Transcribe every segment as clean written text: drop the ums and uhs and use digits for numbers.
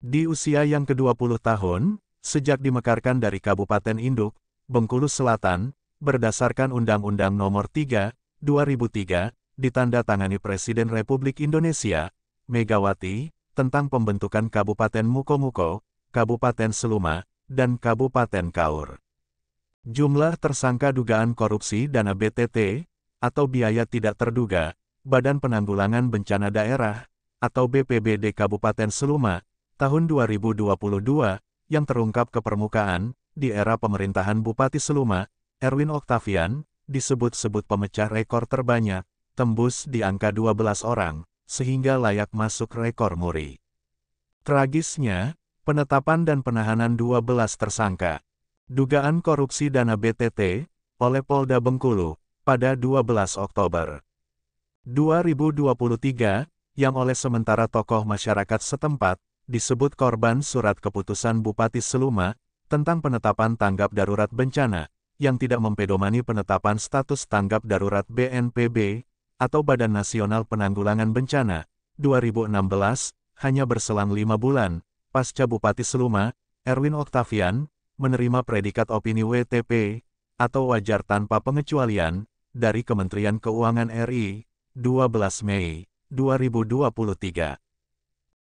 Di usia yang ke-20 tahun, sejak dimekarkan dari Kabupaten Induk, Bengkulu Selatan, berdasarkan Undang-Undang Nomor 3, 2003, ditandatangani Presiden Republik Indonesia, Megawati, tentang pembentukan Kabupaten Mukomuko, Kabupaten Seluma, dan Kabupaten Kaur. Jumlah tersangka dugaan korupsi dana BTT, atau biaya tidak terduga, Badan Penanggulangan Bencana Daerah, atau BPBD Kabupaten Seluma, tahun 2022, yang terungkap ke permukaan, di era pemerintahan Bupati Seluma, Erwin Oktavian, disebut-sebut pemecah rekor terbanyak, tembus di angka 12 orang, sehingga layak masuk rekor muri. Tragisnya, penetapan dan penahanan 12 tersangka dugaan korupsi dana BTT, oleh Polda Bengkulu, pada 12 Oktober 2023, yang oleh sementara tokoh masyarakat setempat, disebut korban surat keputusan Bupati Seluma, tentang penetapan tanggap darurat bencana, yang tidak mempedomani penetapan status tanggap darurat BNPB, atau Badan Nasional Penanggulangan Bencana, 2016, hanya berselang 5 bulan, pasca Bupati Seluma, Erwin Oktavian, menerima predikat opini WTP, atau wajar tanpa pengecualian, dari Kementerian Keuangan RI, 12 Mei 2023.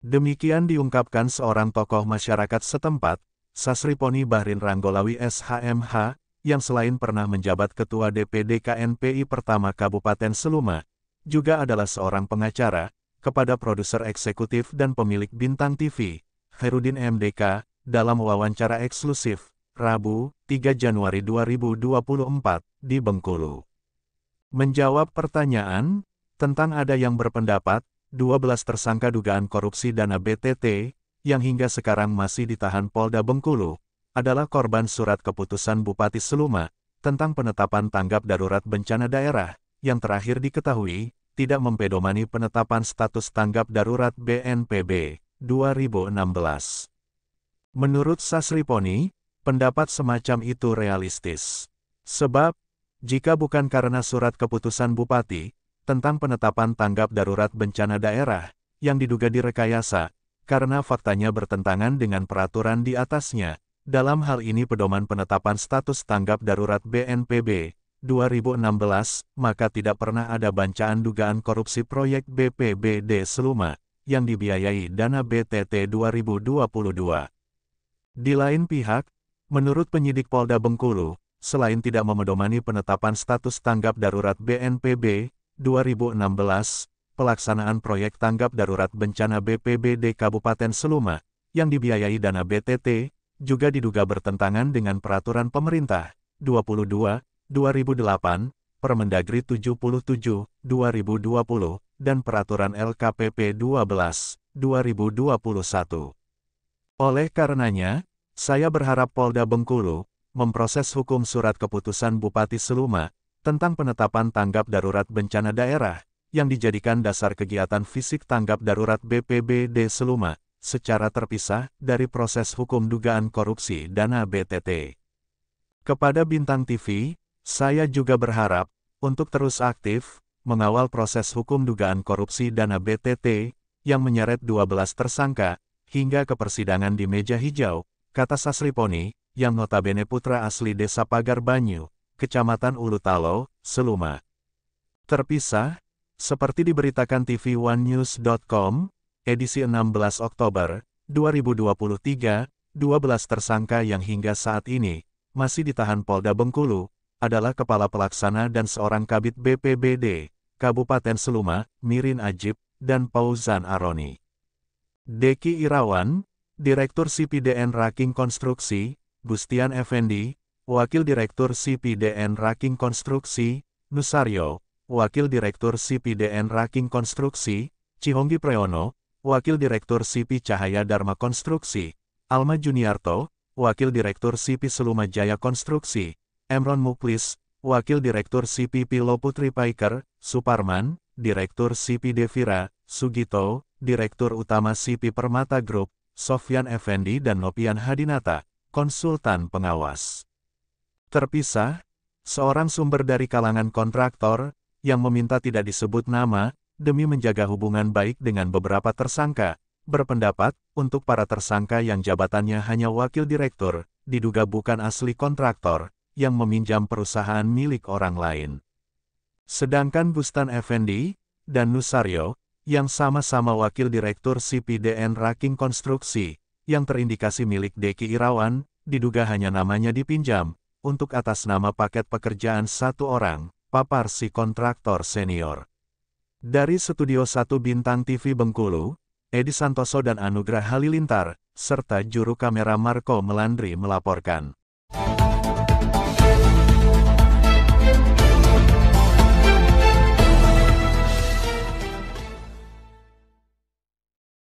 Demikian diungkapkan seorang tokoh masyarakat setempat, Sasriponi Bahrin Ranggolawi SHMH, yang selain pernah menjabat Ketua DPD KNPI pertama Kabupaten Seluma, juga adalah seorang pengacara, kepada produser eksekutif dan pemilik Bintang TV, Khairudin MDK, dalam wawancara eksklusif, Rabu, 3 Januari 2024, di Bengkulu. Menjawab pertanyaan, tentang ada yang berpendapat, 12 tersangka dugaan korupsi dana BTT, yang hingga sekarang masih ditahan Polda Bengkulu, adalah korban surat keputusan Bupati Seluma, tentang penetapan tanggap darurat bencana daerah, yang terakhir diketahui, tidak mempedomani penetapan status tanggap darurat BNPB, 2016. Menurut Sasriponi, pendapat semacam itu realistis. Sebab, jika bukan karena surat keputusan Bupati, tentang penetapan tanggap darurat bencana daerah, yang diduga direkayasa, karena faktanya bertentangan dengan peraturan di atasnya, dalam hal ini pedoman penetapan status tanggap darurat BNPB, 2016, maka tidak pernah ada bancaan dugaan korupsi proyek BPBD Seluma, yang dibiayai dana BTT 2022. Di lain pihak, menurut penyidik Polda Bengkulu, selain tidak memedomani penetapan status tanggap darurat BNPB, 2016, pelaksanaan proyek tanggap darurat bencana BPBD Kabupaten Seluma, yang dibiayai dana BTT, juga diduga bertentangan dengan Peraturan Pemerintah, 22, 2008, Permendagri 77, 2020, dan Peraturan LKPP 12, 2021. Oleh karenanya, saya berharap Polda Bengkulu, memproses hukum surat keputusan Bupati Seluma, tentang penetapan tanggap darurat bencana daerah, yang dijadikan dasar kegiatan fisik tanggap darurat BPBD Seluma, secara terpisah dari proses hukum dugaan korupsi dana BTT. Kepada Bintang TV, saya juga berharap, untuk terus aktif, mengawal proses hukum dugaan korupsi dana BTT, yang menyeret 12 tersangka, hingga ke persidangan di meja hijau, kata Sasriponi, yang notabene putra asli Desa Pagar Banyu, Kecamatan Ulu Talo, Seluma. Terpisah, seperti diberitakan TV1news.com, edisi 16 Oktober 2023, 12 tersangka yang hingga saat ini masih ditahan Polda Bengkulu, adalah Kepala Pelaksana dan seorang Kabid BPBD, Kabupaten Seluma, Mirin Ajib, dan Fauzan Aroni. Deki Irawan, Direktur CPDN Raking Konstruksi, Gustian Effendi, Wakil Direktur CPDN Raking Konstruksi, Nusaryo, Wakil Direktur CPDN Raking Konstruksi, Cihonggi Preyono, Wakil Direktur CP Cahaya Dharma Konstruksi, Alma Juniarto, Wakil Direktur CP Seluma Jaya Konstruksi, Emron Muklis, Wakil Direktur CP Pilo Putri Paiker, Suparman, Direktur CP Devira, Sugito, Direktur Utama CP Permata Group, Sofyan Effendi dan Nopian Hadinata, konsultan pengawas. Terpisah, seorang sumber dari kalangan kontraktor, yang meminta tidak disebut nama, demi menjaga hubungan baik dengan beberapa tersangka, berpendapat, untuk para tersangka yang jabatannya hanya wakil direktur, diduga bukan asli kontraktor, yang meminjam perusahaan milik orang lain. Sedangkan Bustan Effendi dan Nusaryo, yang sama-sama wakil direktur CPDN Raking Konstruksi, yang terindikasi milik Deki Irawan, diduga hanya namanya dipinjam, untuk atas nama paket pekerjaan satu orang, papar si kontraktor senior. Dari Studio 1 Bintang TV Bengkulu, Edi Santoso dan Anugrah Halilintar, serta juru kamera Marco Melandri melaporkan.